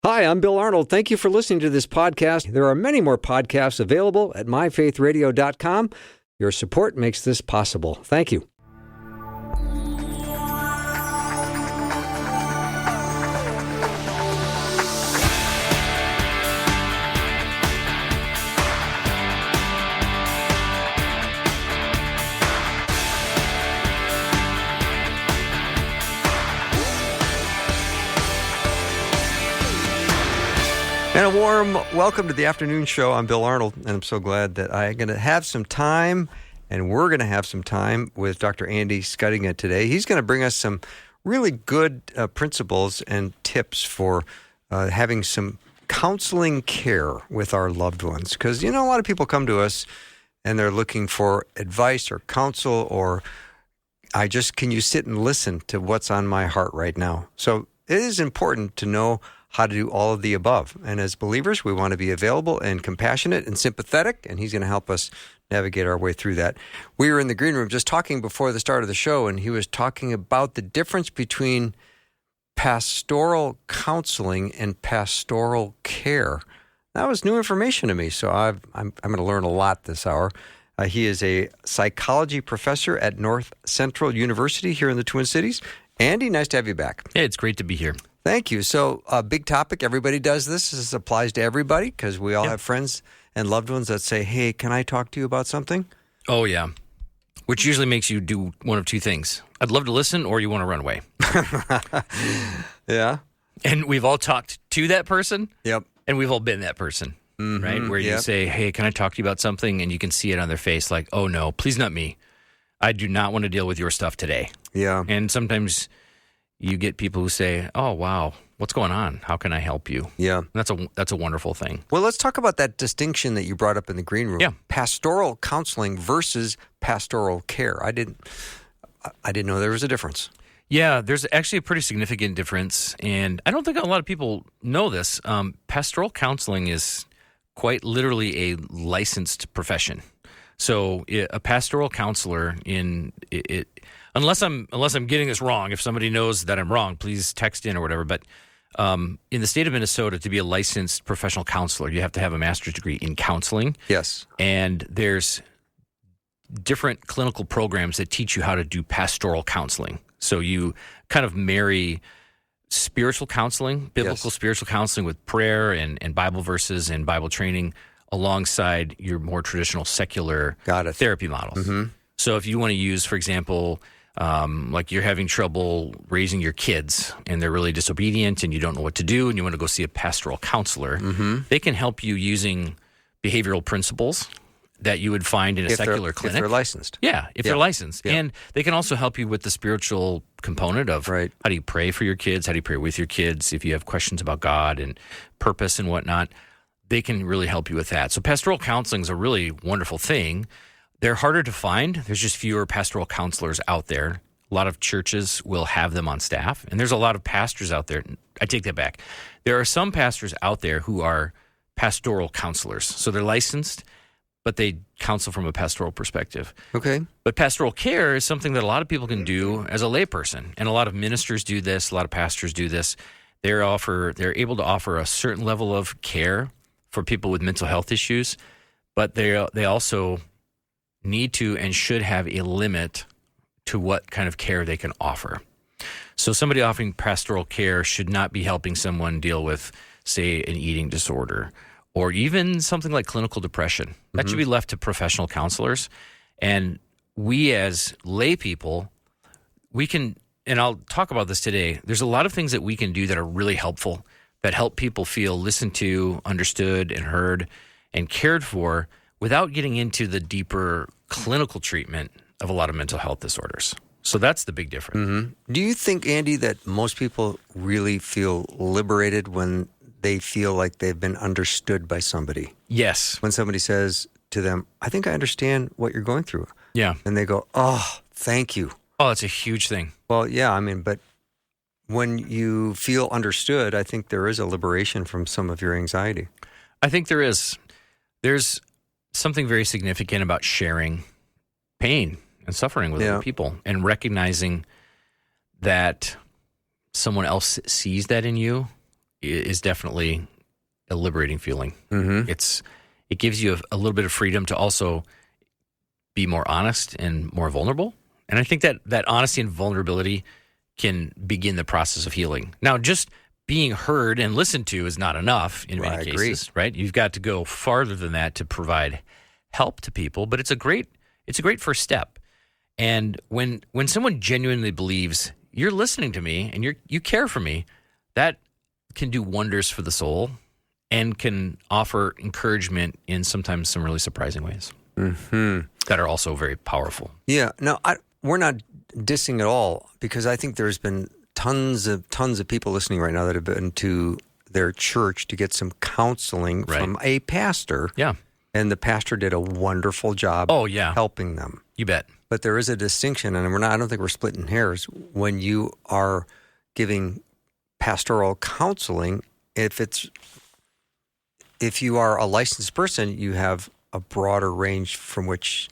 Hi, I'm Bill Arnold. Thank you for listening to this podcast. There are many more podcasts available at myfaithradio.com. Your support makes this possible. Thank you. And a warm welcome to the afternoon show. I'm Bill Arnold, and I'm so glad that I'm going to have some time, and we're going to have some time with Dr. Andy Schuttinga today. He's going to bring us some really good principles and tips for having some counseling care with our loved ones. Because, you know, a lot of people come to us, and they're looking for advice or counsel or can you sit and listen to what's on my heart right now? So it is important to know how to do all of the above. And as believers, we want to be available and compassionate and sympathetic, and he's going to help us navigate our way through that. We were in the green room just talking before the start of the show, and he was talking about the difference between pastoral counseling and pastoral care. That was new information to me, so I'm going to learn a lot this hour. He is a psychology professor at North Central University here in the Twin Cities. Andy, nice to have you back. Hey, it's great to be here. Thank you. So a big topic. Everybody does this. This applies to everybody because we all have friends and loved ones that say, hey, can I talk to you about something? Oh, yeah. Which usually makes you do one of two things. I'd love to listen, or you want to run away. Yeah. And we've all talked to that person. Yep. And we've all been that person, right? Where you say, hey, can I talk to you about something? And you can see it on their face like, oh, no, please not me. I do not want to deal with your stuff today. Yeah. And sometimes you get people who say, oh, wow, what's going on? How can I help you? Yeah. And that's a wonderful thing. Well, let's talk about that distinction that you brought up in the green room. Yeah. Pastoral counseling versus pastoral care. I didn't know there was a difference. Yeah, there's actually a pretty significant difference, and I don't think a lot of people know this. Pastoral counseling is quite literally a licensed profession. So a pastoral counselor unless I'm getting this wrong, if somebody knows that I'm wrong, please text in or whatever. But in the state of Minnesota, to be a licensed professional counselor, you have to have a master's degree in counseling. Yes. And there's different clinical programs that teach you how to do pastoral counseling. So you kind of marry spiritual counseling, biblical spiritual counseling with prayer and Bible verses and Bible training alongside your more traditional secular therapy models. Mm-hmm. So if you want to use, for example, like you're having trouble raising your kids and they're really disobedient and you don't know what to do and you want to go see a pastoral counselor, they can help you using behavioral principles that you would find in a secular clinic. If they're licensed. Yeah, if they're licensed. Yeah. And they can also help you with the spiritual component of how do you pray for your kids, how do you pray with your kids, if you have questions about God and purpose and whatnot. They can really help you with that. So pastoral counseling is a really wonderful thing. They're harder to find. There's just fewer pastoral counselors out there. A lot of churches will have them on staff, and there's a lot of pastors out there. I take that back. There are some pastors out there who are pastoral counselors. So they're licensed, but they counsel from a pastoral perspective. Okay. But pastoral care is something that a lot of people can do as a layperson, and a lot of ministers do this, a lot of pastors do this. They're able to offer a certain level of care for people with mental health issues, but they also need to and should have a limit to what kind of care they can offer. So somebody offering pastoral care should not be helping someone deal with, say, an eating disorder or even something like clinical depression. That should be left to professional counselors. And we as lay people, we can, and I'll talk about this today, there's a lot of things that we can do that are really helpful, that help people feel listened to, understood, and heard, and cared for without getting into the deeper clinical treatment of a lot of mental health disorders. So that's the big difference. Mm-hmm. Do you think, Andy, that most people really feel liberated when they feel like they've been understood by somebody? Yes. When somebody says to them, I think I understand what you're going through. Yeah. And they go, oh, thank you. Oh, that's a huge thing. Well, yeah, I mean, but when you feel understood, I think there is a liberation from some of your anxiety. I think there is. There's something very significant about sharing pain and suffering with other people and recognizing that someone else sees that in you is definitely a liberating feeling. Mm-hmm. It gives you a little bit of freedom to also be more honest and more vulnerable. And I think that honesty and vulnerability can begin the process of healing. Now, just being heard and listened to is not enough in many cases, right? You've got to go farther than that to provide help to people, but it's a great first step. And when someone genuinely believes you're listening to me and you care for me, that can do wonders for the soul and can offer encouragement in sometimes some really surprising ways that are also very powerful. Yeah. No, we're not dissing at all, because I think there's been tons of people listening right now that have been to their church to get some counseling from a pastor. Yeah. And the pastor did a wonderful job helping them. You bet. But there is a distinction, and I don't think we're splitting hairs, when you are giving pastoral counseling. If you are a licensed person, you have a broader range from which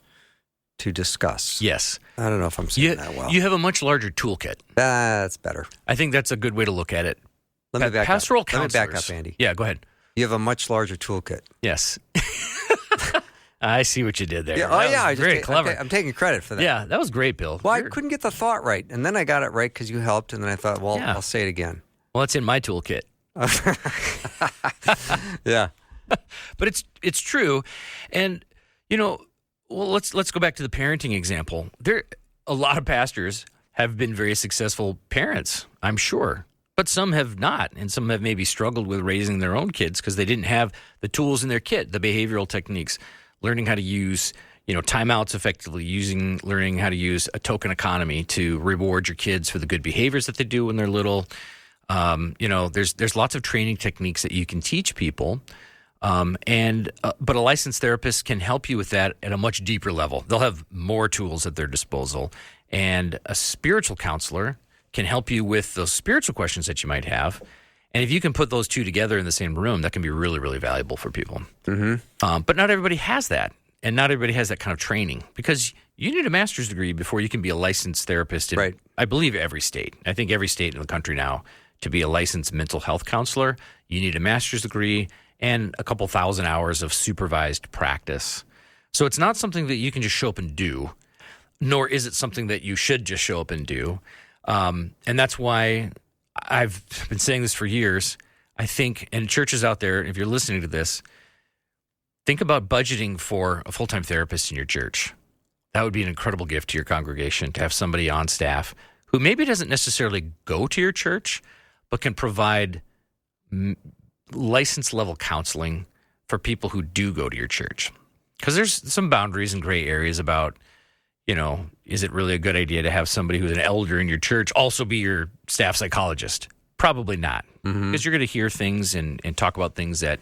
to discuss. Yes. I don't know if I'm saying that well. You have a much larger toolkit. That's better. I think that's a good way to look at it. Let me back up, Andy. Yeah, go ahead. You have a much larger toolkit. Yes. I see what you did there. Yeah. Very clever. I'm taking credit for that. Yeah, that was great, Bill. Well, I couldn't get the thought right, and then I got it right because you helped, and then I thought, I'll say it again. Well, it's in my toolkit. Yeah. But it's true. And, let's go back to the parenting example. A lot of pastors have been very successful parents, I'm sure. But some have not, and some have maybe struggled with raising their own kids because they didn't have the tools in their kit, the behavioral techniques, learning how to use, timeouts effectively, learning how to use a token economy to reward your kids for the good behaviors that they do when they're little. There's lots of training techniques that you can teach people. But a licensed therapist can help you with that at a much deeper level. They'll have more tools at their disposal. And a spiritual counselor can help you with those spiritual questions that you might have. And if you can put those two together in the same room, that can be really, really valuable for people. Mm-hmm. But not everybody has that. And not everybody has that kind of training, because you need a master's degree before you can be a licensed therapist in, I believe, every state. I think every state in the country now, to be a licensed mental health counselor, you need a master's degree and a couple thousand hours of supervised practice. So it's not something that you can just show up and do, nor is it something that you should just show up and do. And that's why I've been saying this for years. I think, and churches out there, if you're listening to this, think about budgeting for a full-time therapist in your church. That would be an incredible gift to your congregation, to have somebody on staff who maybe doesn't necessarily go to your church, but can provide license level counseling for people who do go to your church. Because there's some boundaries and gray areas about, is it really a good idea to have somebody who's an elder in your church also be your staff psychologist? Probably not. Because you're going to hear things and talk about things that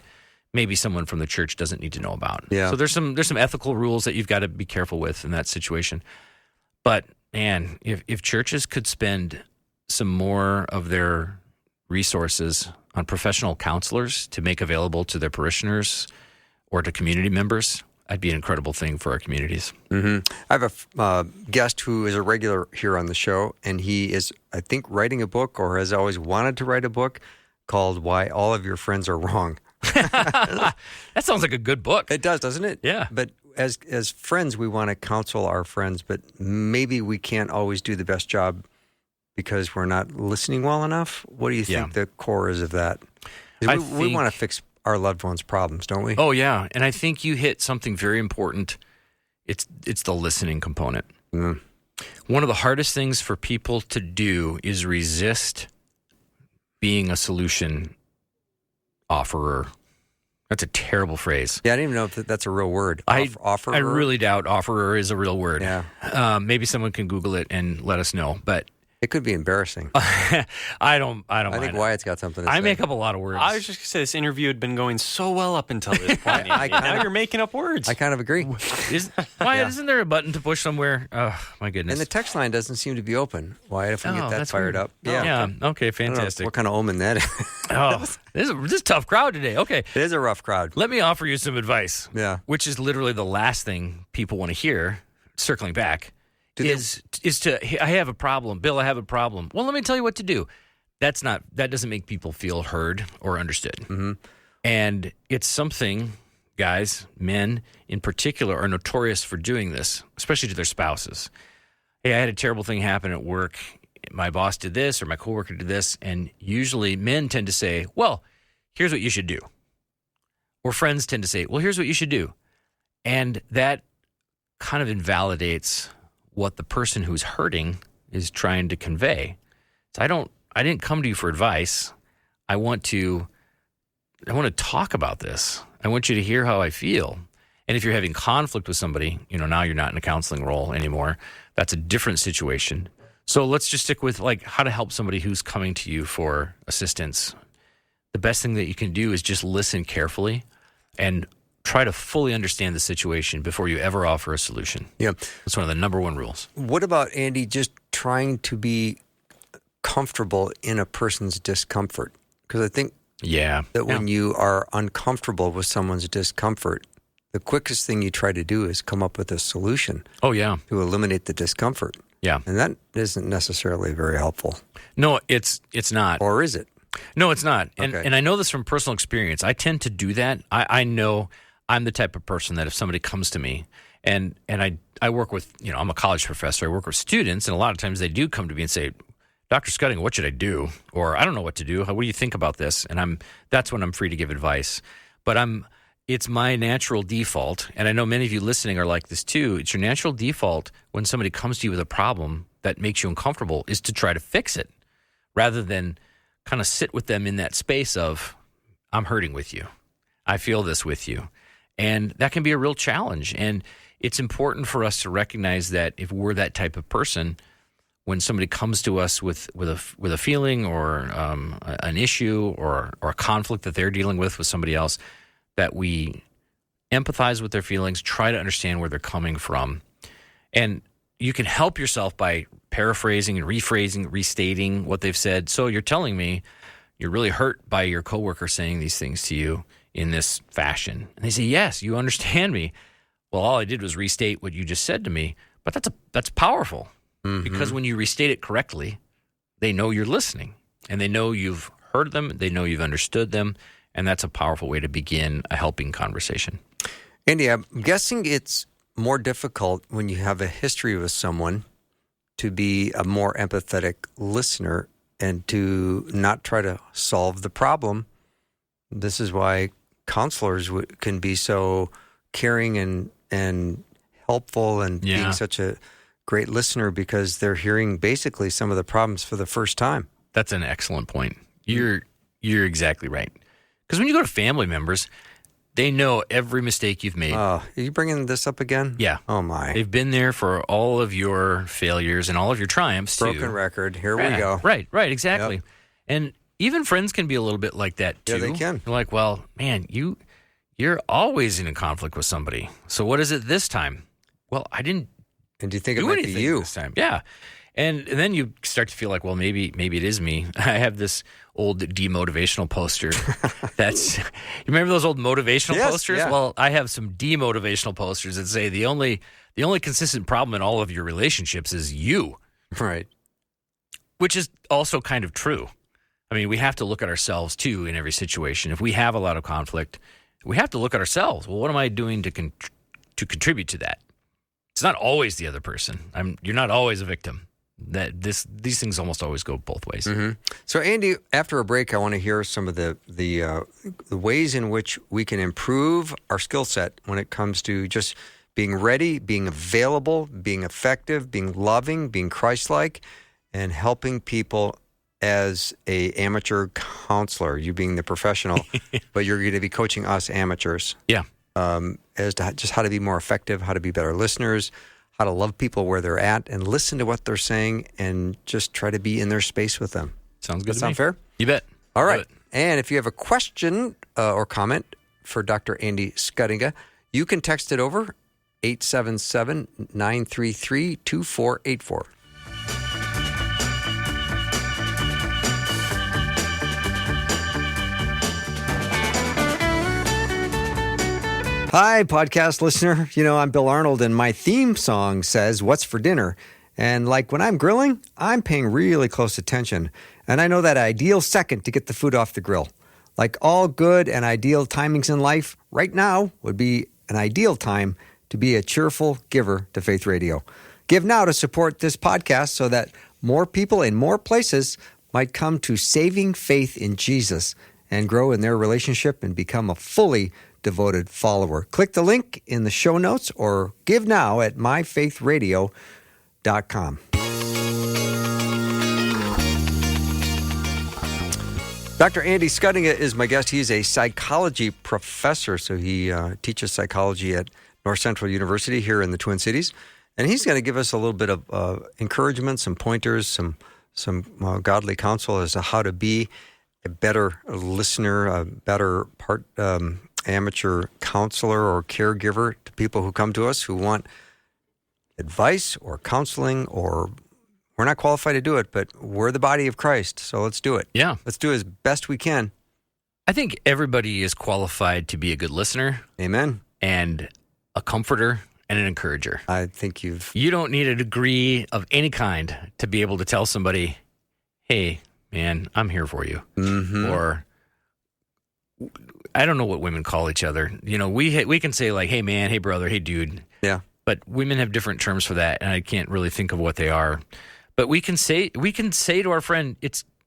maybe someone from the church doesn't need to know about. Yeah. So there's some ethical rules that you've got to be careful with in that situation. But man, if churches could spend some more of their resources on professional counselors to make available to their parishioners or to community members, that'd be an incredible thing for our communities. I have a guest who is a regular here on the show, and he is, I think, writing a book, or has always wanted to write a book, called Why All of Your Friends Are Wrong. That sounds like a good book. It does, doesn't it? Yeah. But as friends, we want to counsel our friends, but maybe we can't always do the best job because we're not listening well enough. What do you think the core is of that? We want to fix our loved ones' problems, don't we? Oh, yeah. And I think you hit something very important. It's the listening component. One of the hardest things for people to do is resist being a solution offerer. That's a terrible phrase. Yeah, I didn't even know if that's a real word. Offerer? I really doubt offerer is a real word. Yeah. Maybe someone can Google it and let us know. But it could be embarrassing. I don't I think Wyatt's got something to say. I make up a lot of words. I was just going to say, this interview had been going so well up until this point. Now you're making up words. I kind of agree. Wyatt, isn't there a button to push somewhere? Oh, my goodness. And the text line doesn't seem to be open. Wyatt, if we get that fired up. Yeah. Okay, fantastic. What kind of omen that is. This is a tough crowd today. Okay. It is a rough crowd. Let me offer you some advice. Yeah. Which is literally the last thing people want to hear, circling back. I have a problem. Bill, I have a problem. Well, let me tell you what to do. that doesn't make people feel heard or understood. Mm-hmm. And it's something, guys, men in particular, are notorious for doing this, especially to their spouses. Hey, I had a terrible thing happen at work. My boss did this or my coworker did this. And usually men tend to say, well, here's what you should do. Or friends tend to say, well, here's what you should do. And that kind of invalidates what the person who's hurting is trying to convey. So I didn't come to you for advice. I want to talk about this. I want you to hear how I feel. And if you're having conflict with somebody, now you're not in a counseling role anymore. That's a different situation. So let's just stick with how to help somebody who's coming to you for assistance. The best thing that you can do is just listen carefully and try to fully understand the situation before you ever offer a solution. Yeah. That's one of the number one rules. What about, Andy, just trying to be comfortable in a person's discomfort? Because I think that when you are uncomfortable with someone's discomfort, the quickest thing you try to do is come up with a solution. Oh, yeah. To eliminate the discomfort. Yeah. And that isn't necessarily very helpful. No, it's not. Or is it? No, it's not. Okay. And I know this from personal experience. I tend to do that. I know I'm the type of person that if somebody comes to me and I work with, I'm a college professor. I work with students, and a lot of times they do come to me and say, Dr. Schuttinga, what should I do? Or I don't know what to do. What do you think about this? And that's when I'm free to give advice. But it's my natural default, and I know many of you listening are like this too. It's your natural default when somebody comes to you with a problem that makes you uncomfortable is to try to fix it rather than kind of sit with them in that space of, I'm hurting with you. I feel this with you. And that can be a real challenge. And it's important for us to recognize that if we're that type of person, when somebody comes to us with a feeling or an issue or a conflict that they're dealing with somebody else, that we empathize with their feelings, try to understand where they're coming from. And you can help yourself by paraphrasing and rephrasing, restating what they've said. So you're telling me you're really hurt by your coworker saying these things to you in this fashion. And they say, yes, you understand me. Well, all I did was restate what you just said to me. But that's powerful because when you restate it correctly, they know you're listening and they know you've heard them. They know you've understood them. And that's a powerful way to begin a helping conversation. Andy, I'm guessing it's more difficult when you have a history with someone to be a more empathetic listener and to not try to solve the problem. This is why counselors can be so caring and helpful and being such a great listener because they're hearing basically some of the problems for the first time. That's an excellent point. You're exactly right. Because when you go to family members, they know every mistake you've made. Are you bringing this up again? Yeah. Oh, my. They've been there for all of your failures and all of your triumphs, too. Broken record. Here we go. Right, exactly. Yep. And even friends can be a little bit like that, too. Yeah, they can. They're like, well, man, you're always in a conflict with somebody. So what is it this time? Well, I didn't do you think it might be you this time. Yeah. And then you start to feel like, well, maybe it is me. I have this old demotivational poster. You remember those old motivational posters? Yeah. Well, I have some demotivational posters that say the only consistent problem in all of your relationships is you. Right. Which is also kind of true. I mean, we have to look at ourselves too in every situation. If we have a lot of conflict, we have to look at ourselves. Well, what am I doing to contribute to that? It's not always the other person. You're not always a victim. These things almost always go both ways. Mm-hmm. So, Andy, after a break, I want to hear some of the ways in which we can improve our skill set when it comes to just being ready, being available, being effective, being loving, being Christ-like, and helping people as a amateur counselor. You being the professional, but you're going to be coaching us amateurs. Yeah. As to just how to be more effective, how to be better listeners, how to love people where they're at and listen to what they're saying and just try to be in their space with them. Sounds good. Does that sound fair? You bet. All right. And if you have a question or comment for Dr. Andy Schuttinga, you can text it over 877-933-2484. Hi, podcast listener. I'm Bill Arnold, and my theme song says, "What's for dinner?" And like when I'm grilling, I'm paying really close attention. And I know that ideal second to get the food off the grill. Like all good and ideal timings in life, right now would be an ideal time to be a cheerful giver to Faith Radio. Give now to support this podcast so that more people in more places might come to saving faith in Jesus and grow in their relationship and become a fully devoted follower. Click the link in the show notes or give now at myfaithradio.com. Dr. Andy Schuttinga is my guest. He's a psychology professor, so he teaches psychology at North Central University here in the Twin Cities. And he's going to give us a little bit of encouragement, some pointers, some godly counsel as to how to be a better listener, a better amateur counselor or caregiver to people who come to us who want advice or counseling, or we're not qualified to do it, but we're the body of Christ, so let's do it. Yeah. Let's do it as best we can. I think everybody is qualified to be a good listener. Amen. And a comforter and an encourager. I think You don't need a degree of any kind to be able to tell somebody, hey, man, I'm here for you. Mm-hmm. Or I don't know what women call each other. You know, we can say like, hey, man, hey, brother, hey, dude. Yeah. But women have different terms for that, and I can't really think of what they are. But we can say to our friend,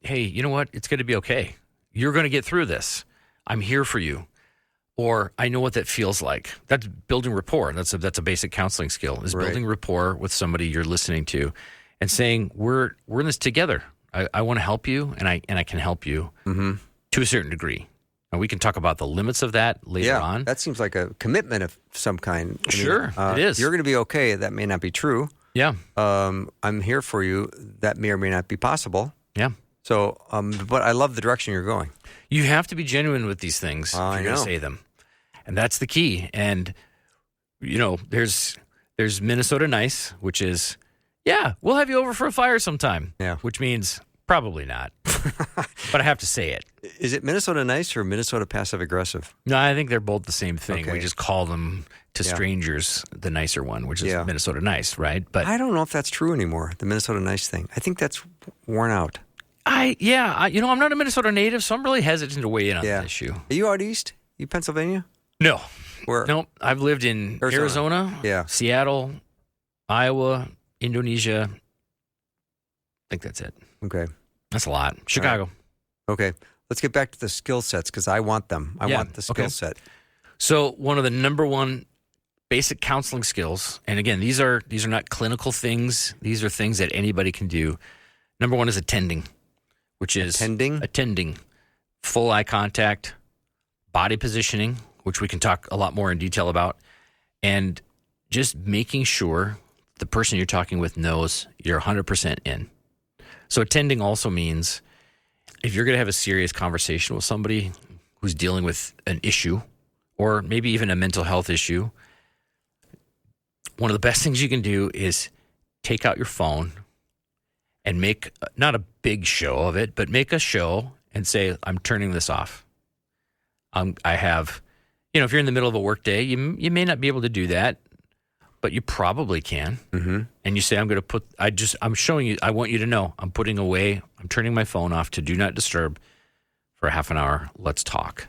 hey, you know what? It's going to be okay. You're going to get through this. I'm here for you. Or I know what that feels like. That's building rapport. That's a basic counseling skill, is building rapport with somebody you're listening to and saying, we're in this together. I want to help you, and I can help you to a certain degree. And we can talk about the limits of that later on. That seems like a commitment of some kind. Sure, it is. You're going to be okay. That may not be true. Yeah. I'm here for you. That may or may not be possible. Yeah. So, but I love the direction you're going. You have to be genuine with these things if you're going to say them. And that's the key. And, you know, there's Minnesota Nice, which is, yeah, we'll have you over for a fire sometime. Yeah. Which means probably not. But I have to say it. Is it Minnesota Nice or Minnesota Passive Aggressive? No, I think they're both the same thing. Okay. We just call them to strangers the nicer one, which is Minnesota Nice, right? But I don't know if that's true anymore, the Minnesota Nice thing. I think that's worn out. I'm not a Minnesota native, so I'm really hesitant to weigh in on that issue. Are you out east? You Pennsylvania? No. Where? No, I've lived in Arizona, Seattle, Iowa, Indonesia. I think that's it. Okay. That's a lot. Chicago. Right. Okay. Let's get back to the skill sets because I want them. I want the skill set. So one of the number one basic counseling skills, and again, these are not clinical things. These are things that anybody can do. Number one is attending, which is attending, full eye contact, body positioning, which we can talk a lot more in detail about, and just making sure the person you're talking with knows you're 100% in. So attending also means if you're going to have a serious conversation with somebody who's dealing with an issue or maybe even a mental health issue, one of the best things you can do is take out your phone and make not a big show of it, but make a show and say, I'm turning this off. I have, if you're in the middle of a work day, you may not be able to do that, but you probably can. Mm-hmm. And you say, I'm showing you, I want you to know, I'm turning my phone off to do not disturb for a half an hour. Let's talk.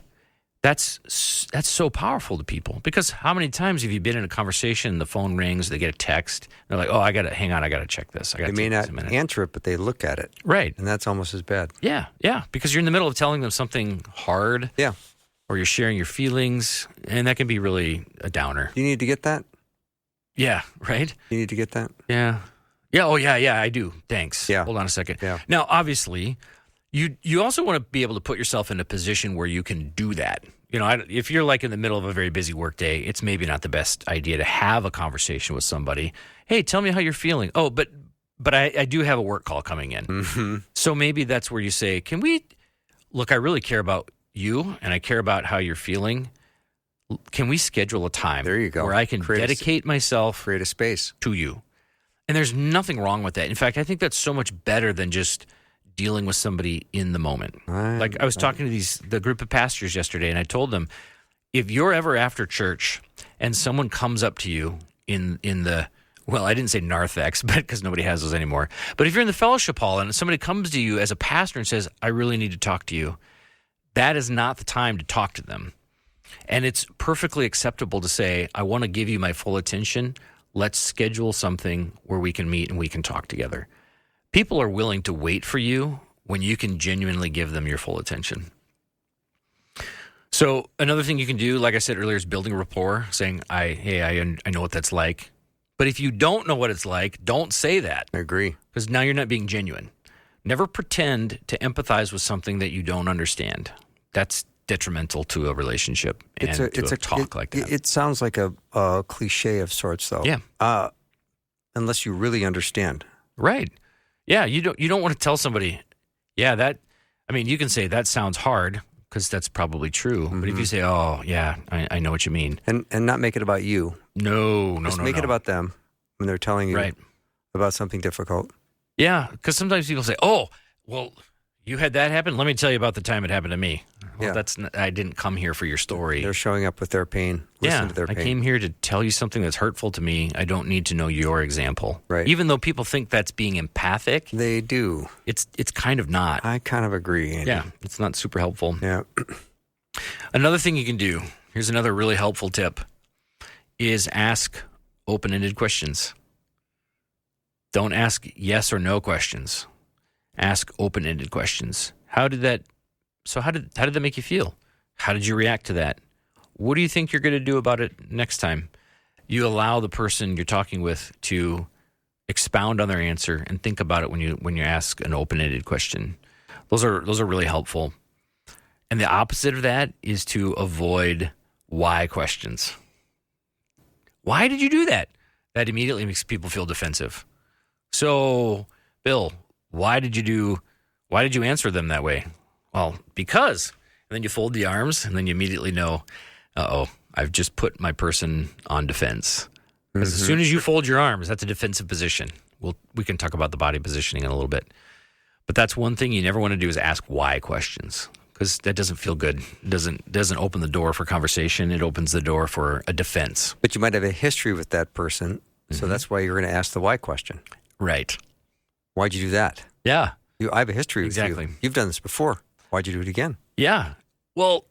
That's so powerful to people because how many times have you been in a conversation, the phone rings, they get a text, they're like, oh, I got to check this. They may not answer it, but they look at it. Right. And that's almost as bad. Yeah, because you're in the middle of telling them something hard. Yeah. Or you're sharing your feelings, and that can be really a downer. You need to get that? Yeah, right? You need to get that? Yeah. Yeah, oh, yeah, I do. Thanks. Yeah. Hold on a second. Yeah. Now, obviously, you also want to be able to put yourself in a position where you can do that. If you're like in the middle of a very busy workday, it's maybe not the best idea to have a conversation with somebody. Hey, tell me how you're feeling. Oh, but I do have a work call coming in. Mm-hmm. So maybe that's where you say, I really care about you and I care about how you're feeling. Can we schedule a time there you go. Where I can dedicate myself create a space to you? And there's nothing wrong with that. In fact, I think that's so much better than just dealing with somebody in the moment. Like I was talking to the group of pastors yesterday, and I told them, if you're ever after church and someone comes up to you in the Well, I didn't say narthex, but because nobody has those anymore. But if you're in the fellowship hall and somebody comes to you as a pastor and says, I really need to talk to you, that is not the time to talk to them. And it's perfectly acceptable to say, I want to give you my full attention. Let's schedule something where we can meet and we can talk together. People are willing to wait for you when you can genuinely give them your full attention. So another thing you can do, like I said earlier, is building rapport, saying, I know what that's like. But if you don't know what it's like, don't say that. I agree. Because now you're not being genuine. Never pretend to empathize with something that you don't understand. That's detrimental to a relationship and to a talk like that. It sounds like a cliche of sorts, though. Yeah. Unless you really understand. Right. Yeah, you don't want to tell somebody, you can say that sounds hard, because that's probably true. Mm-hmm. But if you say, oh, yeah, I know what you mean. And not make it about you. No. Just make it about them when they're telling you about something difficult. Yeah, because sometimes people say, oh, well, you had that happen? Let me tell you about the time it happened to me. Well, I didn't come here for your story. They're showing up with their pain. Listen to their pain. I came here to tell you something that's hurtful to me. I don't need to know your example. Right. Even though people think that's being empathic. They do. It's kind of not. I kind of agree, Andy. Yeah, it's not super helpful. Yeah. Another thing you can do, here's another really helpful tip, is ask open-ended questions. Don't ask yes or no questions. Ask open-ended questions. How did that make you feel? How did you react to that? What do you think you're going to do about it next time? You allow the person you're talking with to expound on their answer and think about it when you ask an open-ended question. Those are really helpful. And the opposite of that is to avoid why questions. Why did you do that? That immediately makes people feel defensive. So, Bill, why did you answer them that way? Well, because. And then you fold the arms, and then you immediately know, I've just put my person on defense. Because as soon as you fold your arms, that's a defensive position. We can talk about the body positioning in a little bit. But that's one thing you never want to do is ask why questions, because that doesn't feel good. It doesn't open the door for conversation. It opens the door for a defense. But you might have a history with that person, so that's why you're going to ask the why question. Right. Why'd you do that? Yeah. I have a history with you. Exactly. You've done this before. Why'd you do it again? Yeah. Well,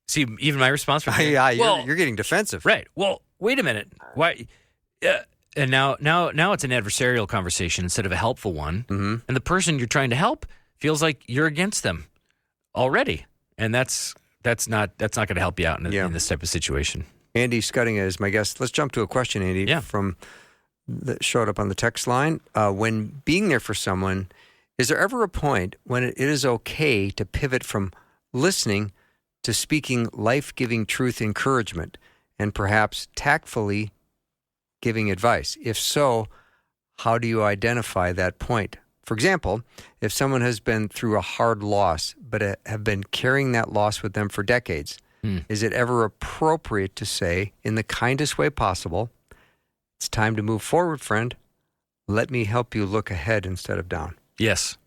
see, even my response was, you're getting defensive. Right. Well, wait a minute. Why? And now it's an adversarial conversation instead of a helpful one. Mm-hmm. And the person you're trying to help feels like you're against them already. And that's not going to help you out in this type of situation. Andy Schuttinga is my guest. Let's jump to a question, Andy, from that showed up on the text line. When being there for someone, is there ever a point when it is okay to pivot from listening to speaking life-giving truth encouragement and perhaps tactfully giving advice? If so, how do you identify that point? For example, if someone has been through a hard loss but have been carrying that loss with them for decades, is it ever appropriate to say, in the kindest way possible, it's time to move forward, friend. Let me help you look ahead instead of down? Yes.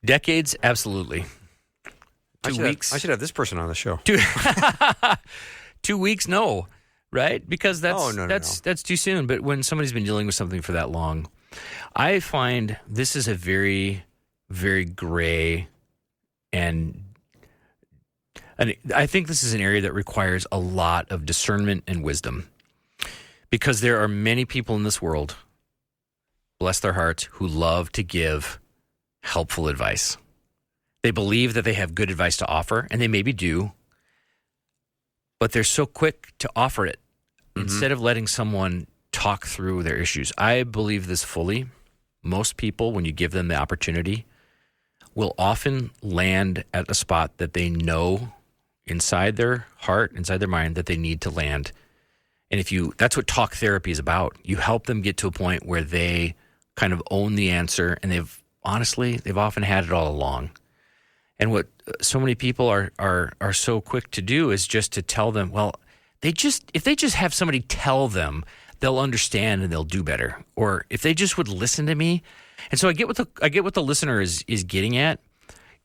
Decades, absolutely. 2 weeks. I should have this person on the show. 2 weeks, no. Right? Because that's too soon. But when somebody's been dealing with something for that long, I find this is a very, very gray and I think this is an area that requires a lot of discernment and wisdom. Because there are many people in this world, bless their hearts, who love to give helpful advice. They believe that they have good advice to offer, and they maybe do, but they're so quick to offer it instead of letting someone talk through their issues. I believe this fully. Most people, when you give them the opportunity, will often land at a spot that they know inside their heart, inside their mind, that they need to land. And that's what talk therapy is about. You help them get to a point where they kind of own the answer, and they've often had it all along. And what so many people are so quick to do is just to tell them, well, if they just have somebody tell them, they'll understand and they'll do better. Or if they just would listen to me. And so I get what the listener is getting at.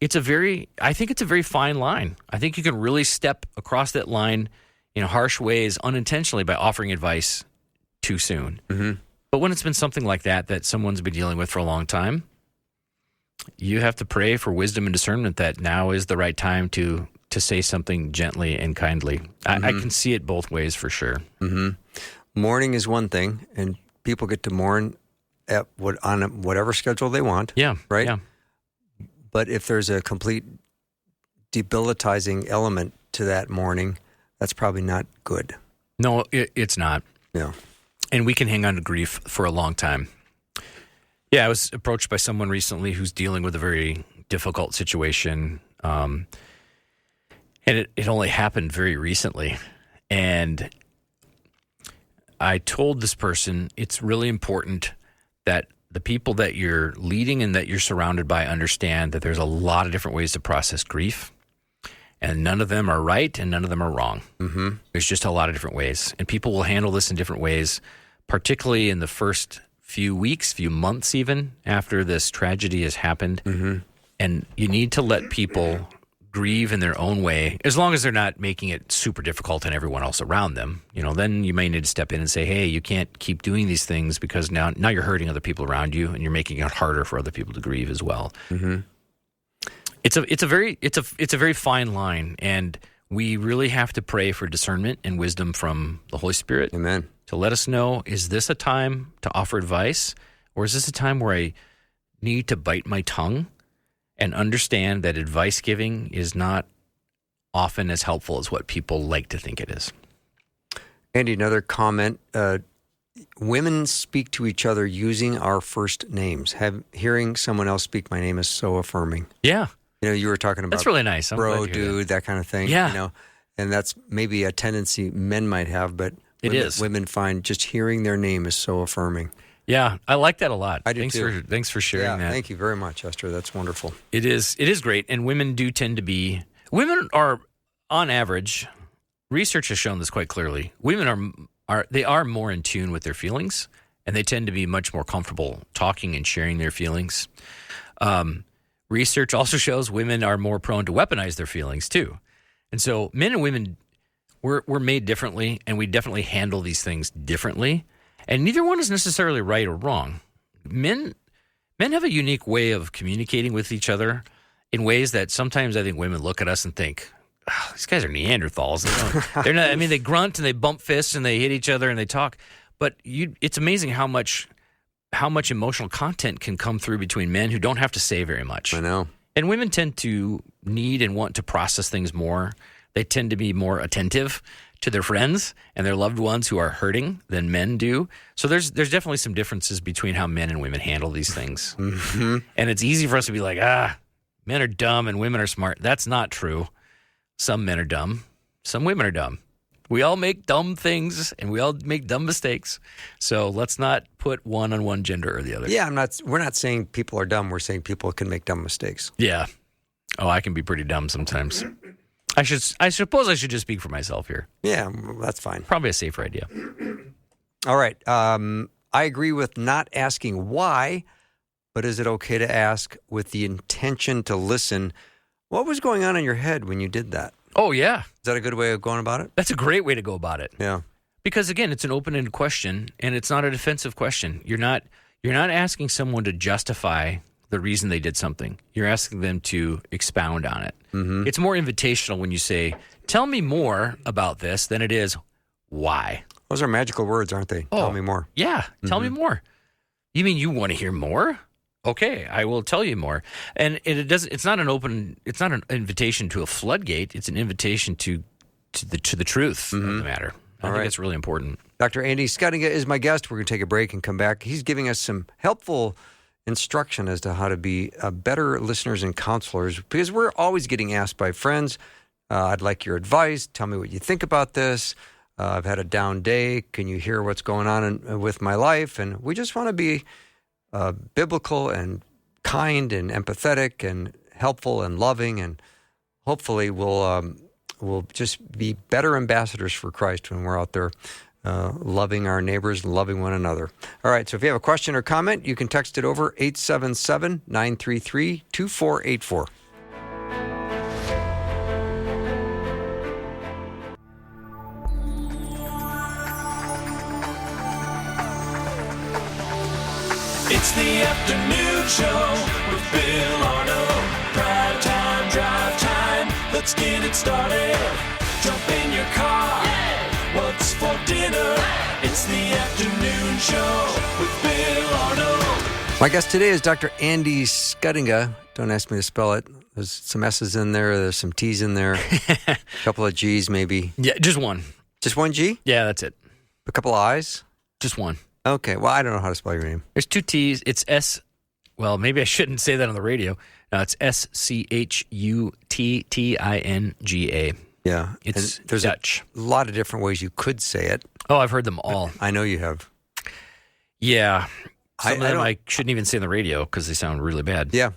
I think it's a very fine line. I think you can really step across that line in harsh ways unintentionally by offering advice too soon. Mm-hmm. But when it's been something like that someone's been dealing with for a long time, you have to pray for wisdom and discernment that now is the right time to say something gently and kindly. I can see it both ways for sure. Mm-hmm. Mourning is one thing, and people get to mourn on whatever schedule they want. Yeah. Right? Yeah. But if there's a complete debilitizing element to that mourning, that's probably not good. No, it's not. Yeah. And we can hang on to grief for a long time. Yeah, I was approached by someone recently who's dealing with a very difficult situation. And it only happened very recently. And I told this person it's really important that the people that you're leading and that you're surrounded by understand that there's a lot of different ways to process grief. And none of them are right and none of them are wrong. Mm-hmm. There's just a lot of different ways. And people will handle this in different ways, particularly in the first few weeks, few months even, after this tragedy has happened. Mm-hmm. And you need to let people grieve in their own way, as long as they're not making it super difficult on everyone else around them. Then you may need to step in and say, hey, you can't keep doing these things because now you're hurting other people around you and you're making it harder for other people to grieve as well. Mm-hmm. It's a very fine line, and we really have to pray for discernment and wisdom from the Holy Spirit. Amen. To let us know, is this a time to offer advice, or is this a time where I need to bite my tongue and understand that advice giving is not often as helpful as what people like to think it is? Andy, another comment. Women speak to each other using our first names. Hearing someone else speak my name is so affirming. Yeah. You were talking about that's really nice. I'm bro, glad to hear dude, that kind of thing. Yeah. And that's maybe a tendency men might have, but women find just hearing their name is so affirming. Yeah, I like that a lot. I do too. Thanks for sharing that. Thank you very much, Esther. That's wonderful. It is great, and women do tend to be. Women are, on average, research has shown this quite clearly. Women are more in tune with their feelings, and they tend to be much more comfortable talking and sharing their feelings. Research also shows women are more prone to weaponize their feelings too, and so men and women we're made differently, and we definitely handle these things differently. And neither one is necessarily right or wrong. Men have a unique way of communicating with each other in ways that sometimes I think women look at us and think, oh, these guys are Neanderthals. They're not. I mean, they grunt and they bump fists and they hit each other and they talk. But it's amazing how much emotional content can come through between men who don't have to say very much. I know. And women tend to need and want to process things more. They tend to be more attentive to their friends and their loved ones who are hurting than men do. So there's definitely some differences between how men and women handle these things. Mm-hmm. And it's easy for us to be like, men are dumb and women are smart. That's not true. Some men are dumb. Some women are dumb. We all make dumb things and we all make dumb mistakes. So let's not put one on one gender or the other. Yeah, we're not saying people are dumb. We're saying people can make dumb mistakes. Yeah. Oh, I can be pretty dumb sometimes. I suppose I should just speak for myself here. Yeah, that's fine. Probably a safer idea. All right. I agree with not asking why, but is it okay to ask with the intention to listen? What was going on in your head when you did that? Oh, yeah. Is that a good way of going about it? That's a great way to go about it. Yeah. Because, again, it's an open-ended question, and it's not a defensive question. You're not asking someone to justify the reason they did something. You're asking them to expound on it. Mm-hmm. It's more invitational when you say, tell me more about this than it is why. Those are magical words, aren't they? Tell me more. Yeah, tell me more. You mean you want to hear more? Okay, I will tell you more. And it's not an invitation to a floodgate. It's an invitation to the truth of the matter. I think that's really important. Dr. Andy Schuttinga is my guest. We're going to take a break and come back. He's giving us some helpful instruction as to how to be better listeners and counselors, because we're always getting asked by friends, I'd like your advice. Tell me what you think about this. I've had a down day. Can you hear what's going on with my life? And we just want to be biblical and kind and empathetic and helpful and loving, and hopefully we'll just be better ambassadors for Christ when we're out there loving our neighbors and loving one another. All right, so if you have a question or comment, you can text it over 877-933-2484. It's the afternoon show with Bill Arnold. Prime time, drive time. Let's get it started. Jump in your car. What's for dinner? It's the afternoon show with Bill Arnold. My guest today is Dr. Andy Schuttinga. Don't ask me to spell it. There's some S's in there. There's some T's in there. A couple of G's maybe. Yeah, just one. Just one G? Yeah, that's it. A couple of I's? Just one. Okay. Well, I don't know how to spell your name. There's two T's. It's S. Well, maybe I shouldn't say that on the radio. No, it's Schuttinga. Yeah. It's and there's Dutch. a lot of different ways you could say it. Oh, I've heard them all. I know you have. Yeah. Some of them don't- I shouldn't even say on the radio because they sound really bad. Yeah.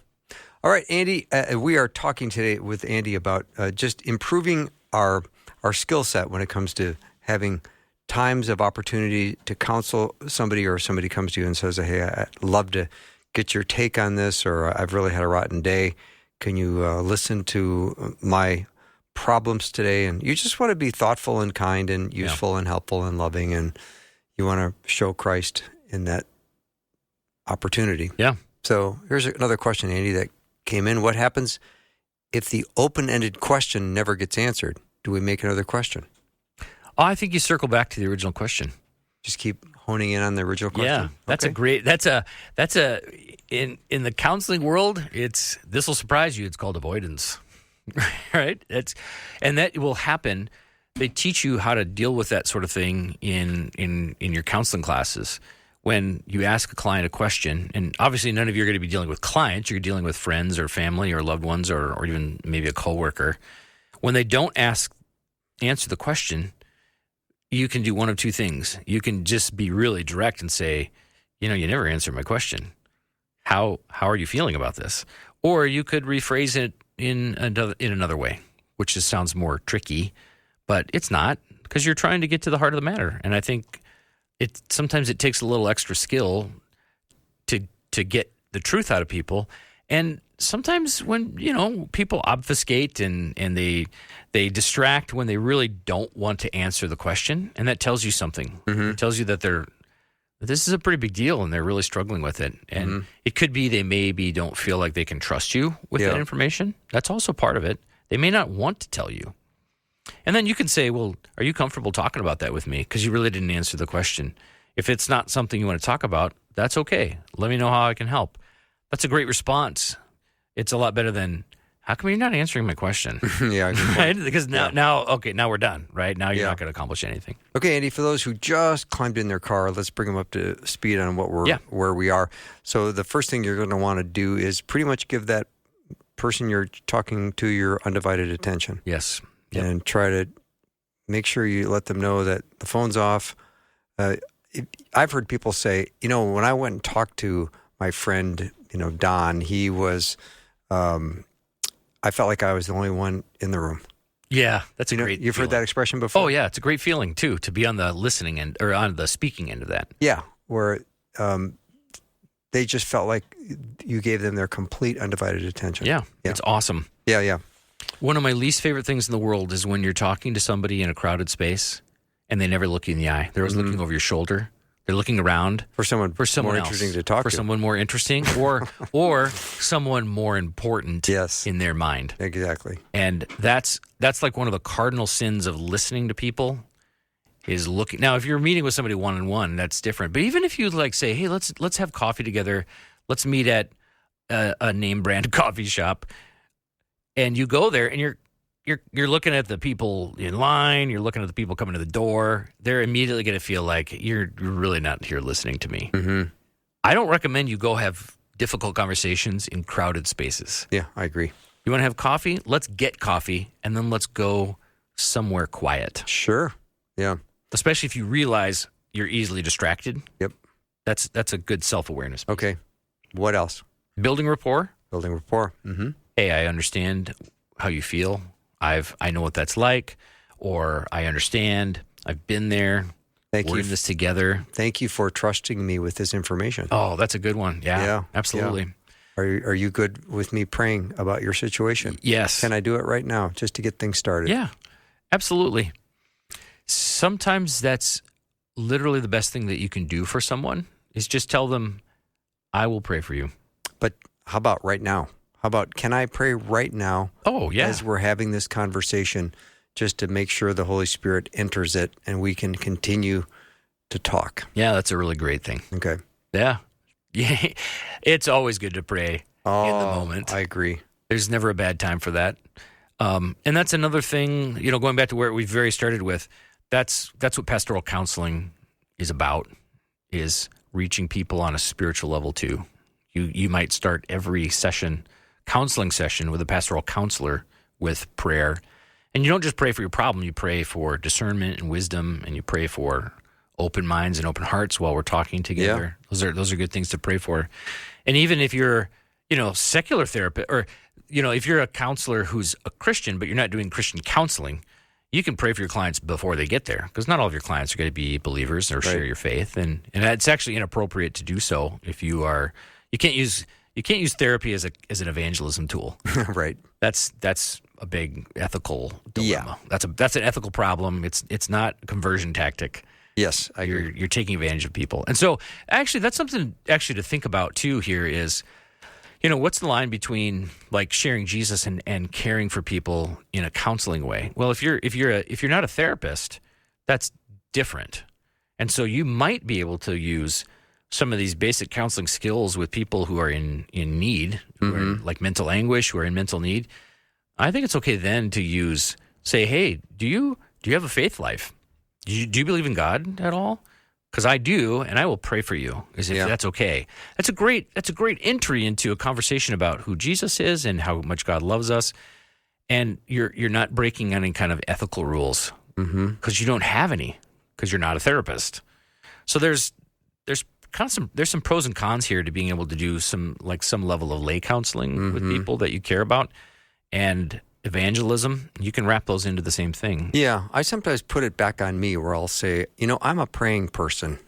All right, Andy, we are talking today with Andy about just improving our skill set when it comes to having times of opportunity to counsel somebody, or somebody comes to you and says, hey, I'd love to get your take on this, or I've really had a rotten day. Can you listen to my problems today? And you just want to be thoughtful and kind and useful and helpful and loving, and you want to show Christ in that opportunity. Yeah. So here's another question, Andy, that came in. What happens if the open-ended question never gets answered? Do we make another question? Oh, I think you circle back to the original question. Just keep honing in on the original question? Yeah, that's Okay. in the counseling world, this will surprise you. It's called avoidance, right? And that will happen. They teach you how to deal with that sort of thing in your counseling classes. When you ask a client a question, and obviously none of you are going to be dealing with clients, you're dealing with friends or family or loved ones or even maybe a coworker. When they don't answer the question, you can do one of two things. You can just be really direct and say, you never answered my question. How are you feeling about this? Or you could rephrase it in another way, which just sounds more tricky, but it's not, because you're trying to get to the heart of the matter. And I think sometimes it takes a little extra skill to get the truth out of people. And sometimes when, people obfuscate and they distract when they really don't want to answer the question, and that tells you something. Mm-hmm. It tells you that this is a pretty big deal and they're really struggling with it. And it could be they maybe don't feel like they can trust you with that information. That's also part of it. They may not want to tell you. And then you can say, well, are you comfortable talking about that with me? Because you really didn't answer the question. If it's not something you want to talk about, that's okay. Let me know how I can help. That's a great response. It's a lot better than, how come you're not answering my question? Yeah. good point. Right? Because now we're done, right? Now you're not going to accomplish anything. Okay, Andy, for those who just climbed in their car, let's bring them up to speed on where we are. So the first thing you're going to want to do is pretty much give that person you're talking to your undivided attention. Yes. Yep. And try to make sure you let them know that the phone's off. I've heard people say, when I went and talked to my friend, Don, he was, I felt like I was the only one in the room. Yeah, that's a great You've feeling. heard that expression before? Oh, yeah. It's a great feeling, too, to be on the listening end or on the speaking end of that. Yeah, where they just felt like you gave them their complete undivided attention. Yeah. It's awesome. Yeah. One of my least favorite things in the world is when you're talking to somebody in a crowded space and they never look you in the eye. They're always looking over your shoulder. They're looking around For someone more else, interesting to talk for to. someone more interesting, or someone more important Yes. in their mind. Exactly. And that's like one of the cardinal sins of listening to people is looking. Now, if you're meeting with somebody one-on-one, that's different. But even if you say, hey, let's have coffee together. Let's meet at a name brand coffee shop. And you go there and you're looking at the people in line, you're looking at the people coming to the door. They're immediately going to feel like you're really not here listening to me. Mm-hmm. I don't recommend you go have difficult conversations in crowded spaces. Yeah, I agree. You want to have coffee? Let's get coffee, and then let's go somewhere quiet. Sure. Yeah. Especially if you realize you're easily distracted. Yep. That's a good self-awareness. Okay. What else? Building rapport. Building rapport. Mm-hmm. Hey, I understand how you feel. I know what that's like, or I understand. I've been there. We're in this together. Thank you for trusting me with this information. Oh, that's a good one. Yeah, absolutely. Yeah. Are you good with me praying about your situation? Yes. Can I do it right now just to get things started? Yeah, absolutely. Sometimes that's literally the best thing that you can do for someone is just tell them, I will pray for you. But how about right now? How about, can I pray right now? Oh, yeah. As we're having this conversation, just to make sure the Holy Spirit enters it and we can continue to talk. Yeah, that's a really great thing. Okay. Yeah. Yeah. It's always good to pray in the moment. I agree. There's never a bad time for that. And that's another thing, going back to where we very started with, that's what pastoral counseling is about, is reaching people on a spiritual level too. You might start every counseling session with a pastoral counselor with prayer. And you don't just pray for your problem, you pray for discernment and wisdom, and you pray for open minds and open hearts while we're talking together. Yeah. Those are good things to pray for. And even if you're, secular therapist, or, if you're a counselor who's a Christian, but you're not doing Christian counseling, you can pray for your clients before they get there, because not all of your clients are going to be believers or share your faith. And it's actually inappropriate to do so if you are. You can't use therapy as an evangelism tool. Right. That's a big ethical dilemma. Yeah. That's an ethical problem. It's not a conversion tactic. Yes, I agree. You're taking advantage of people. And so actually that's something to think about too here is, what's the line between like sharing Jesus and caring for people in a counseling way? Well, if you're not a therapist, that's different. And so you might be able to use some of these basic counseling skills with people who are in need, who are in, like mental anguish, who are in mental need. I think it's okay then to say, hey, do you have a faith life? Do you believe in God at all? Because I do, and I will pray for you, as if that's okay. That's a great entry into a conversation about who Jesus is and how much God loves us. And you're not breaking any kind of ethical rules because you don't have any, because you're not a therapist. So there's some pros and cons here to being able to do some level of lay counseling with people that you care about, and evangelism. You can wrap those into the same thing. Yeah, I sometimes put it back on me where I'll say, I'm a praying person.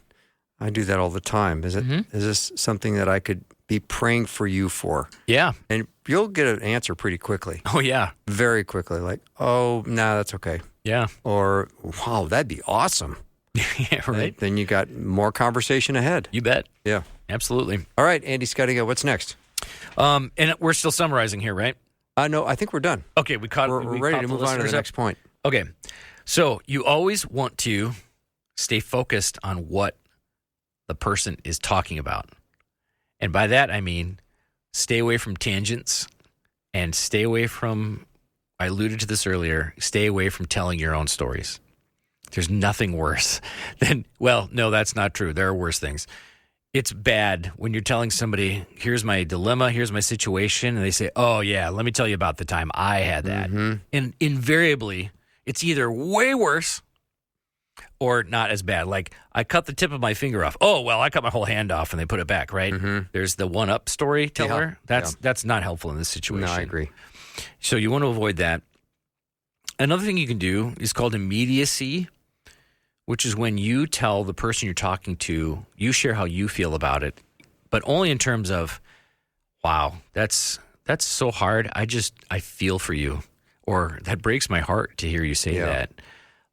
I do that all the time. Is this something that I could be praying for you for? Yeah. And you'll get an answer pretty quickly. Oh, yeah. Very quickly. Like, oh, no, that's okay. Yeah. Or, wow, that'd be awesome. Yeah, right. Then you got more conversation ahead. You bet. Yeah. Absolutely. All right, Andy Schuttinga, what's next? And we're still summarizing here, right? No, I think we're done. Okay, we're ready to move on to the next point. Okay, so you always want to stay focused on what the person is talking about. And by that, I mean stay away from tangents and stay away from, I alluded to this earlier, stay away from telling your own stories. There's nothing worse than, well, no, that's not true. There are worse things. It's bad when you're telling somebody, here's my dilemma, here's my situation, and they say, oh, yeah, let me tell you about the time I had that. And invariably, it's either way worse or not as bad. Like, I cut the tip of my finger off. Oh, well, I cut my whole hand off, and they put it back, right? There's the one-up storyteller. Yeah. That's not helpful in this situation. No, I agree. So you want to avoid that. Another thing you can do is called immediacy, which is when you tell the person you're talking to, you share how you feel about it, but only in terms of, wow, that's so hard. I feel for you. Or that breaks my heart to hear you say that.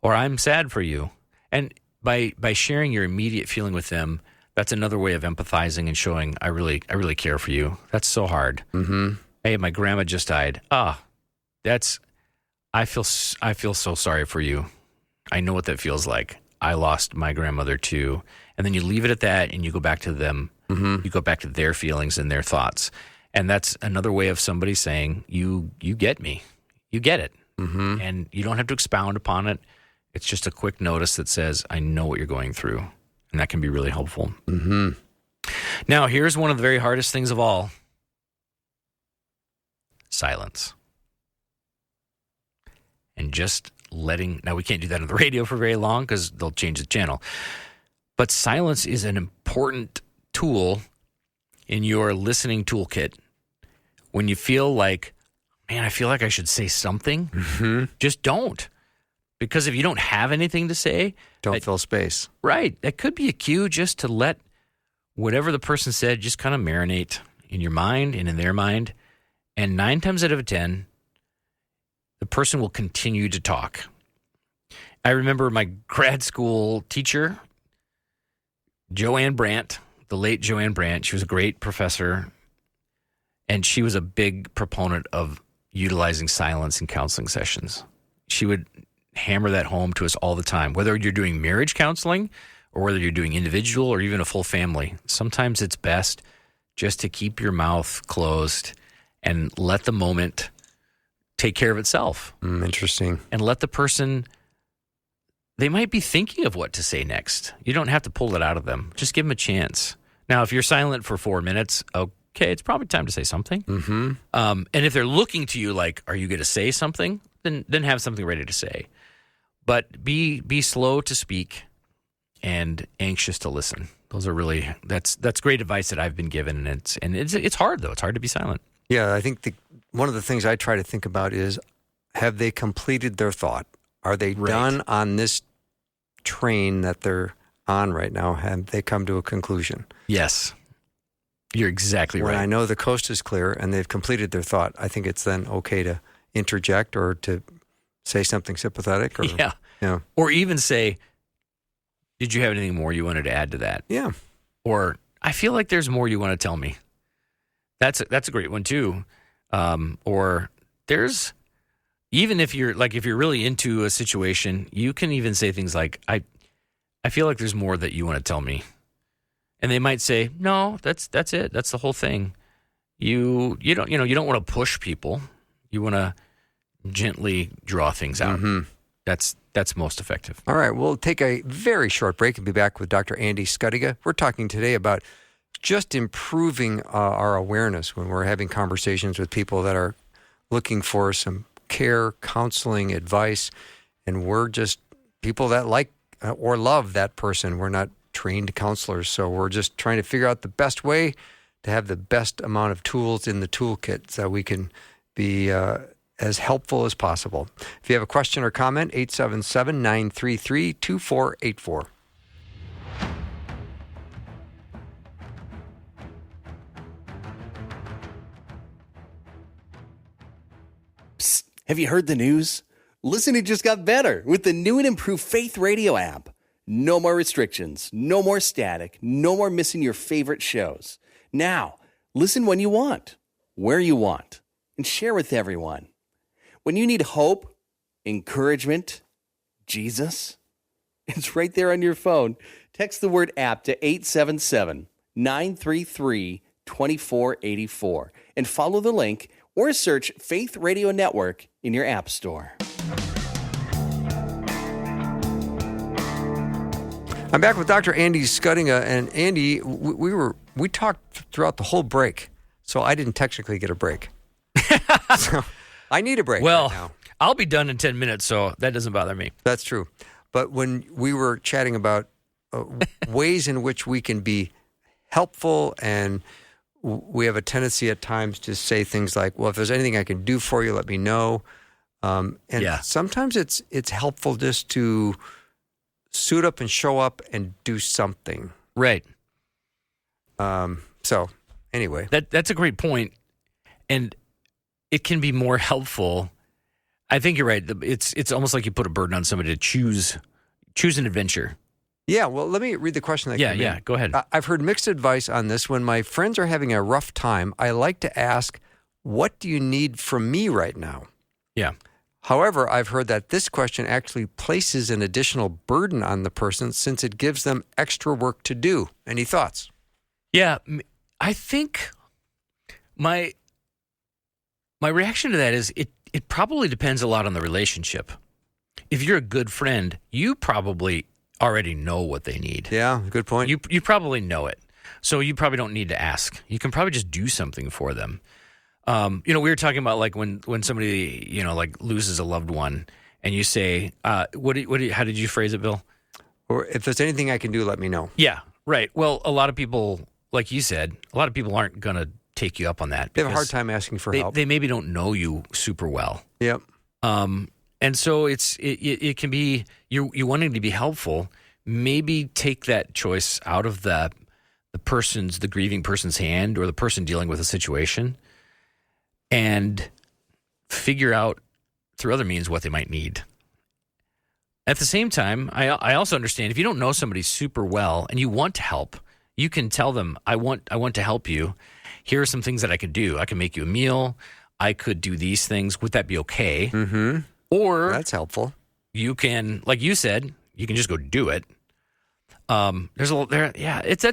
Or I'm sad for you. And by sharing your immediate feeling with them, that's another way of empathizing and showing I really care for you. That's so hard. Hey, my grandma just died. I feel so sorry for you. I know what that feels like. I lost my grandmother too. And then you leave it at that and you go back to them. You go back to their feelings and their thoughts. And that's another way of somebody saying, you get me. You get it. And you don't have to expound upon it. It's just a quick notice that says, I know what you're going through. And that can be really helpful. Now, here's one of the very hardest things of all. Silence. And just now we can't do that on the radio for very long because they'll change the channel. But silence is an important tool in your listening toolkit. When you feel like, man, I feel like I should say something, just don't. Because if you don't have anything to say, don't fill space. Right. That could be a cue just to let whatever the person said just kind of marinate in your mind and in their mind. And 9 times out of 10, the person will continue to talk. I remember my grad school teacher, Joanne Brandt, the late Joanne Brandt. She was a great professor, and she was a big proponent of utilizing silence in counseling sessions. She would hammer that home to us all the time, whether you're doing marriage counseling or whether you're doing individual or even a full family. Sometimes it's best just to keep your mouth closed and let the moment take care of itself. Interesting. And let the person, they might be thinking of what to say next. You don't have to pull it out of them. Just give them a chance. Now, if you're silent for 4 minutes, okay, it's probably time to say something. Mm-hmm. And if they're looking to you like, are you going to say something? Then have something ready to say. But be slow to speak and anxious to listen. Those are really that's great advice that I've been given, and it's hard though. It's hard to be silent. Yeah, I think one of the things I try to think about is, have they completed their thought? Are they done on this train that they're on right now? Have they come to a conclusion? Yes, you're exactly right. When I know the coast is clear and they've completed their thought, I think it's then okay to interject or to say something sympathetic, or or even say, did you have anything more you wanted to add to that? Yeah. Or I feel like there's more you want to tell me. That's a great one too. Or there's, even if you're really into a situation, you can even say things like, I feel like there's more that you want to tell me. And they might say, no, that's it. That's the whole thing. You don't want to push people. You want to gently draw things out. Mm-hmm. That's most effective. All right, we'll take a very short break and be back with Dr. Andy Schuttinga. We're talking today about just improving our awareness when we're having conversations with people that are looking for some care, counseling, advice, and we're just people that like or love that person. We're not trained counselors, so we're just trying to figure out the best way to have the best amount of tools in the toolkit so we can be as helpful as possible. If you have a question or comment, 877-933-2484. Psst, have you heard the news? Listening just got better with the new and improved Faith Radio app. No more restrictions, no more static, no more missing your favorite shows. Now, listen when you want, where you want, and share with everyone. When you need hope, encouragement, Jesus, it's right there on your phone. Text the word app to 877-933-2484 and follow the link or search Faith Radio Network in your app store. I'm back with Dr. Andy Schuttinga, and Andy, we talked throughout the whole break, so I didn't technically get a break. So I need a break right now. I'll be done in 10 minutes, so that doesn't bother me. That's true. But when we were chatting about ways in which we can be helpful, and we have a tendency at times to say things like, well, if there's anything I can do for you, let me know. Sometimes it's helpful just to suit up and show up and do something. Right. So anyway. That's a great point. And it can be more helpful. I think you're right. It's almost like you put a burden on somebody to choose an adventure. Yeah, well, let me read the question that came in. Yeah, go ahead. I've heard mixed advice on this. When my friends are having a rough time, I like to ask, what do you need from me right now? Yeah. However, I've heard that this question actually places an additional burden on the person since it gives them extra work to do. Any thoughts? Yeah, I think my reaction to that is it probably depends a lot on the relationship. If you're a good friend, you probably already know what they need. Yeah, good point. You probably know it. So you probably don't need to ask. You can probably just do something for them. We were talking about like when somebody, like loses a loved one and you say, how did you phrase it, Bill? Or if there's anything I can do, let me know. Yeah, right. Well, a lot of people, like you said, aren't going to take you up on that. They have a hard time asking for help. They maybe don't know you super well. Yep. And so it can be you wanting to be helpful. Maybe take that choice out of the grieving person's hand or the person dealing with a situation, and figure out through other means what they might need. At the same time, I also understand if you don't know somebody super well and you want to help, You can tell them, I want to help you. Here are some things that I could do. I can make you a meal. I could do these things. Would that be okay? Mm-hmm. Or That's helpful. you can, like you said, you can just go do it. It's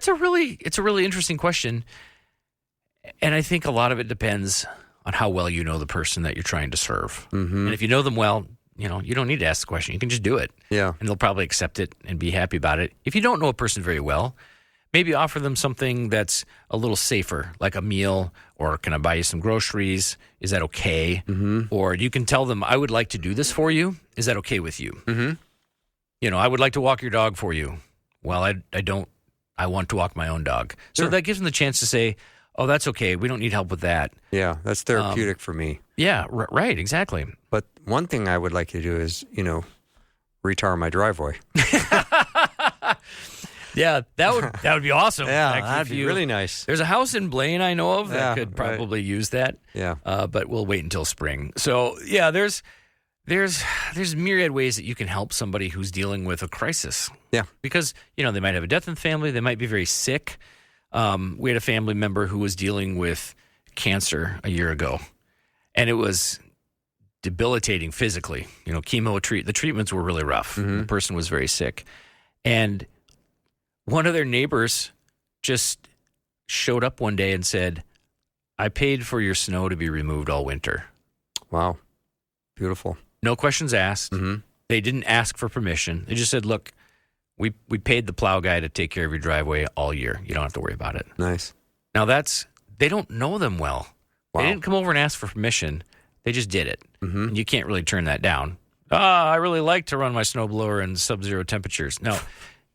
a really interesting question. And I think a lot of it depends on how well you know the person that you're trying to serve. Mm-hmm. And if you know them well, you don't need to ask the question. You can just do it. Yeah. And they'll probably accept it and be happy about it. If you don't know a person very well, maybe offer them something that's a little safer, like a meal, or can I buy you some groceries? Is that okay? Mm-hmm. Or you can tell them, I would like to do this for you. Is that okay with you? Mm-hmm. I would like to walk your dog for you. Well, I want to walk my own dog. So Sure. that gives them the chance to say, oh, that's okay. We don't need help with that. Yeah, that's therapeutic for me. Yeah, right, exactly. But one thing I would like you to do is, retar my driveway. Yeah, that would be awesome. Yeah, Actually, that'd if be really nice. There's a house in Blaine I know of that Yeah, could probably use that. Yeah. But we'll wait until spring. So yeah, there's myriad ways that you can help somebody who's dealing with a crisis. Yeah. Because they might have a death in the family, they might be very sick. We had a family member who was dealing with cancer a year ago, and it was debilitating physically. The treatments were really rough. Mm-hmm. The person was very sick, and one of their neighbors just showed up one day and said, I paid for your snow to be removed all winter. Wow. Beautiful. No questions asked. Mm-hmm. They didn't ask for permission. They just said, look, we paid the plow guy to take care of your driveway all year. You don't have to worry about it. Nice. Now they don't know them well. Wow. They didn't come over and ask for permission. They just did it. Mm-hmm. And you can't really turn that down. I really like to run my snowblower in sub-zero temperatures. No,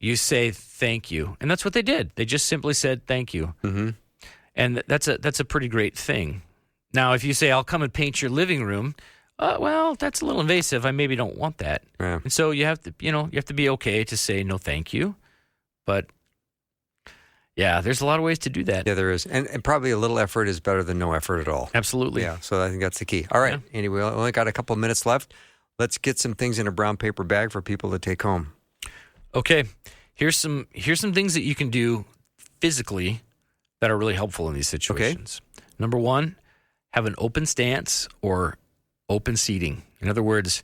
you say thank you. And that's what they did. They just simply said thank you. Mm-hmm. And that's a pretty great thing. Now, if you say, I'll come and paint your living room, well, that's a little invasive. I maybe don't want that. Yeah. And so you have to be okay to say no thank you. But yeah, there's a lot of ways to do that. Yeah, there is. And probably a little effort is better than no effort at all. Absolutely. Yeah, so I think that's the key. All right, Andy, we only got a couple minutes left. Let's get some things in a brown paper bag for people to take home. Okay. Here's some things that you can do physically that are really helpful in these situations. Okay. Number one, have an open stance or open seating. In other words,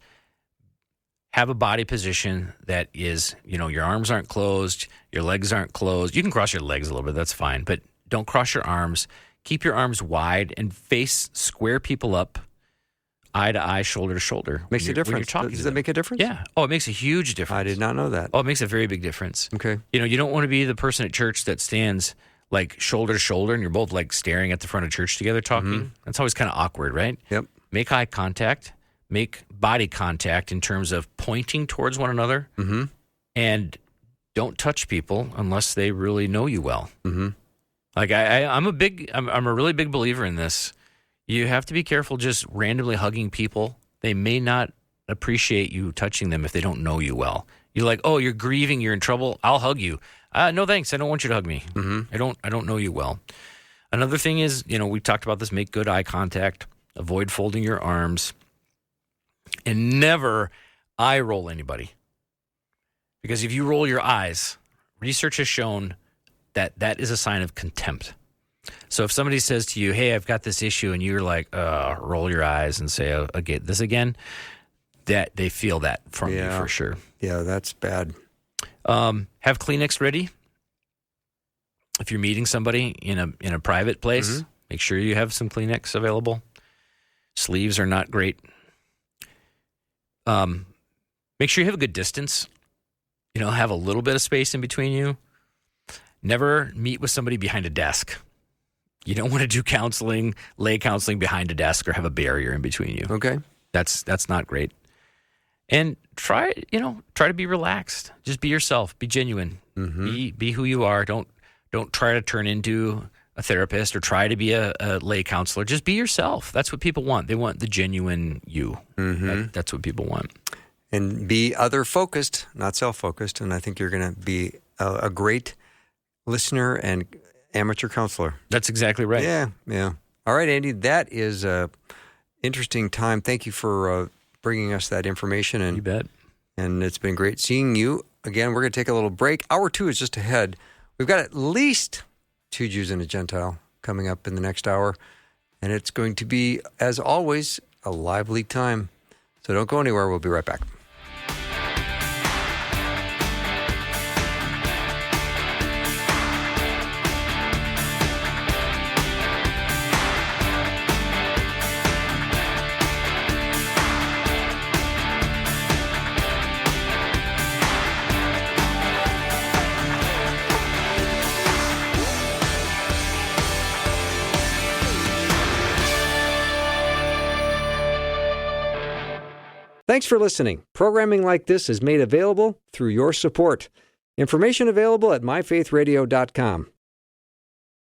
have a body position that is, your arms aren't closed, your legs aren't closed. You can cross your legs a little bit, that's fine, but don't cross your arms. Keep your arms wide and square people up, eye to eye, shoulder to shoulder. Makes a difference. When you're talking Does that make a difference? Yeah. Oh, it makes a huge difference. I did not know that. Oh, it makes a very big difference. Okay. You don't want to be the person at church that stands like shoulder to shoulder and you're both like staring at the front of church together talking. Mm-hmm. That's always kind of awkward, right? Yep. Make eye contact. Make body contact in terms of pointing towards one another. Mm-hmm. And don't touch people unless they really know you well. Mm-hmm. Like I'm a really big believer in this. You have to be careful just randomly hugging people. They may not appreciate you touching them if they don't know you well. You're like, oh, you're grieving, you're in trouble. I'll hug you. No, thanks. I don't want you to hug me. Mm-hmm. I don't know you well. Another thing is, we talked about this. Make good eye contact. Avoid folding your arms, and never eye roll anybody. Because if you roll your eyes, research has shown that is a sign of contempt. So if somebody says to you, hey, I've got this issue, and you're like, roll your eyes and say, I'll get this again, that they feel that from you for sure. Yeah, that's bad. Have Kleenex ready. If you're meeting somebody in a private place, make sure you have some Kleenex available. Sleeves are not great. Make sure you have a good distance. Have a little bit of space in between you. Never meet with somebody behind a desk. You don't want to do lay counseling behind a desk or have a barrier in between you. Okay. That's not great. And try to be relaxed. Just be yourself. Be genuine. Mm-hmm. Be who you are. Don't try to turn into a therapist or try to be a lay counselor. Just be yourself. That's what people want. They want the genuine you. Mm-hmm. That's what people want. And be other-focused, not self-focused. And I think you're going to be a great listener and amateur counselor. That's exactly right. Yeah. All right, Andy, that is an interesting time. Thank you for bringing us that information. And you bet. And it's been great seeing you. Again, we're going to take a little break. Hour 2 is just ahead. We've got at least 2 Jews and a Gentile coming up in the next hour, and it's going to be, as always, a lively time. So don't go anywhere. We'll be right back. Thanks for listening. Programming like this is made available through your support. Information available at myfaithradio.com.